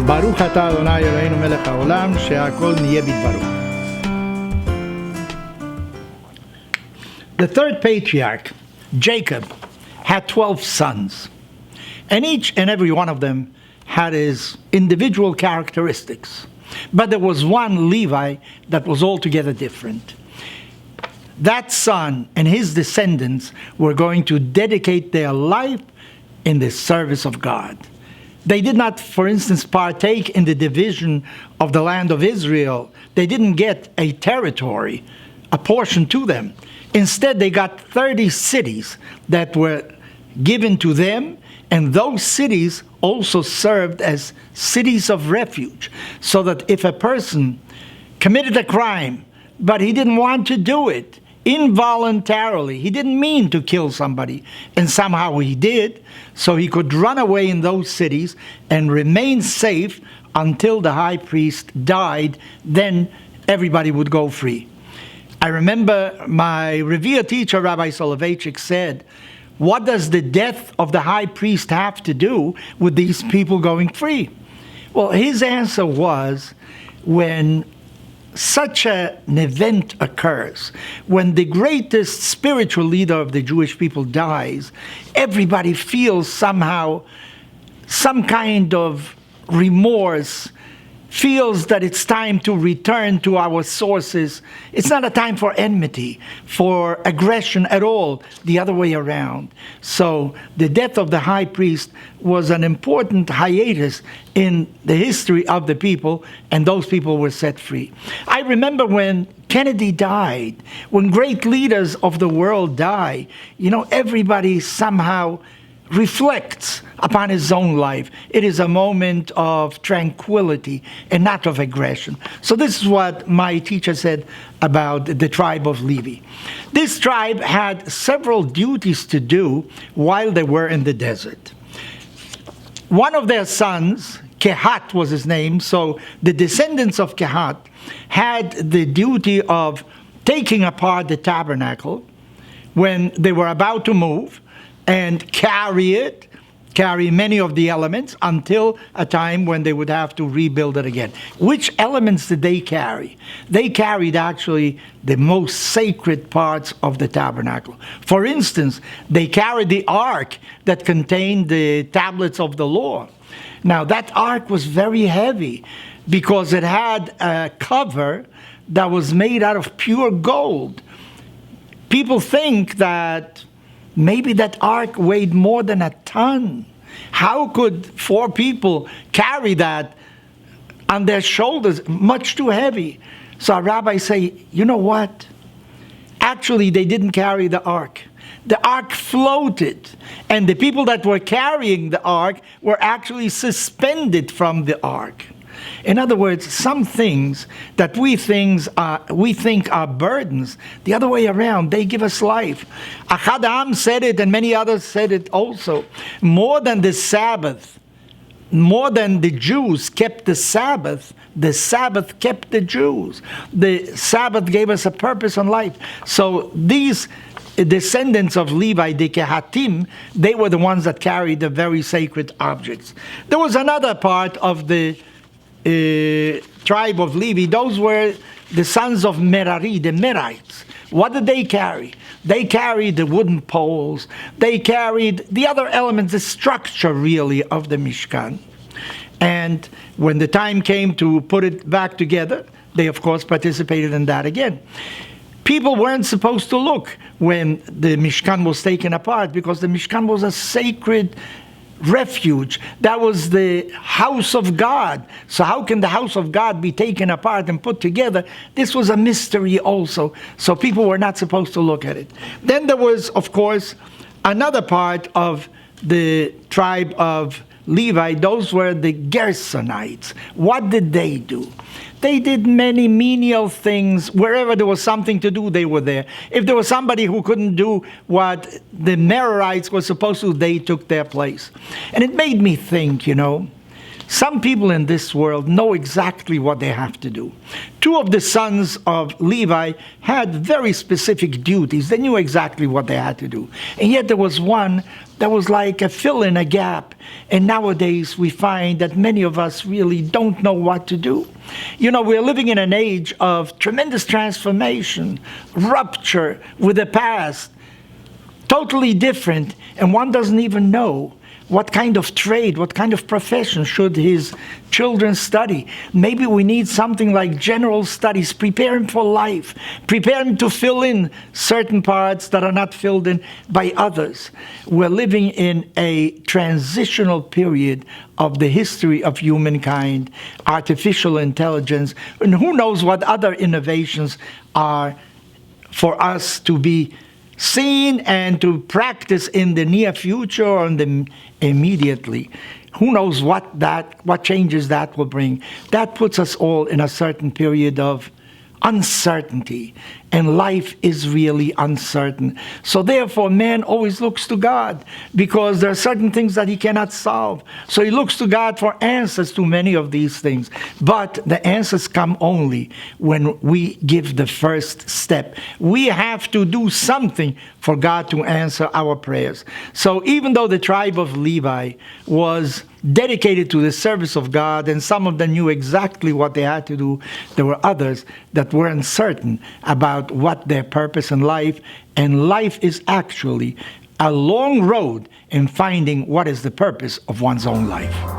ברוך אתה אדוני אלוהינו מלך העולם, שהכל נהיה בדברו. The third patriarch, Jacob, had 12 sons, and each and every one of them had his individual characteristics. But there was one Levi that was altogether different. That son and his descendants were going to dedicate their life in the service of God. They did not, for instance, partake in the division of the land of Israel. They didn't get a territory, a portion to them. Instead, they got 30 cities that were given to them, and those cities also served as cities of refuge, so that if a person committed a crime, but he didn't want to do it involuntarily, he didn't mean to kill somebody, and somehow he did, so he could run away in those cities and remain safe until the high priest died. Then everybody would go free. I remember my revered teacher, Rabbi Soloveitchik, said, what does the death of the high priest have to do with these people going free? Well, his answer was, when such an event occurs, when the greatest spiritual leader of the Jewish people dies, everybody feels somehow some kind of remorse, feels that it's time to return to our sources. It's not a time for enmity, for aggression at all, the other way around. So the death of the high priest was an important hiatus in the history of the people, and those people were set free. I remember when Kennedy died, when great leaders of the world die, everybody somehow reflects upon his own life. It is a moment of tranquility and not of aggression. So this is what my teacher said about the tribe of Levi. This tribe had several duties to do while they were in the desert. One of their sons, Kehat was his name, so the descendants of Kehat had the duty of taking apart the tabernacle when they were about to move, and carry many of the elements until a time when they would have to rebuild it again. Which elements did they carry? They carried actually the most sacred parts of the tabernacle. For instance, they carried the ark that contained the tablets of the law. Now, that ark was very heavy because it had a cover that was made out of pure gold. People think that maybe that ark weighed more than a ton. How could 4 people carry that on their shoulders? Much too heavy. So our rabbis say, you know what? Actually, they didn't carry the ark. The ark floated, and the people that were carrying the ark were actually suspended from the ark. In other words, some things that we think are burdens, the other way around, they give us life. Ahad Ha'am said it, and many others said it also. More than the Sabbath, more than the Jews kept the Sabbath kept the Jews. The Sabbath gave us a purpose in life. So these descendants of Levi, the Kehatim, they were the ones that carried the very sacred objects. There was another part of the tribe of Levi. Those were the sons of Merari, the Merites. What did they carry? They carried the wooden poles. They carried the other elements, the structure really of the Mishkan. And when the time came to put it back together, they of course participated in that again. People weren't supposed to look when the Mishkan was taken apart, because the Mishkan was a sacred refuge. That was the house of God. So how can the house of God be taken apart and put together? This was a mystery also. So people were not supposed to look at it. Then there was, of course, another part of the tribe of Levi. Those were the Gershonites. What did they do? They did many menial things. Wherever there was something to do, they were there. If there was somebody who couldn't do what the Merarites were supposed to, they took their place. And it made me think, Some people in this world know exactly what they have to do. Two of the sons of Levi had very specific duties. They knew exactly what they had to do. And yet there was one that was like a fill in a gap. And nowadays we find that many of us really don't know what to do. You know, we're living in an age of tremendous transformation, rupture with the past, totally different, and one doesn't even know what kind of trade, what kind of profession should his children study. Maybe we need something like general studies, prepare him for life, prepare him to fill in certain parts that are not filled in by others. We're living in a transitional period of the history of humankind, artificial intelligence, and who knows what other innovations are for us to be seen and to practice in the near future or in the immediately. Who knows what changes that will bring. That puts us all in a certain period of uncertainty, and life is really uncertain. So therefore, man always looks to God, because there are certain things that he cannot solve. So he looks to God for answers to many of these things. But the answers come only when we give the first step. We have to do something for God to answer our prayers. So even though the tribe of Levi was dedicated to the service of God, and some of them knew exactly what they had to do, there were others that were uncertain about what their purpose in life, and life is actually a long road in finding what is the purpose of one's own life.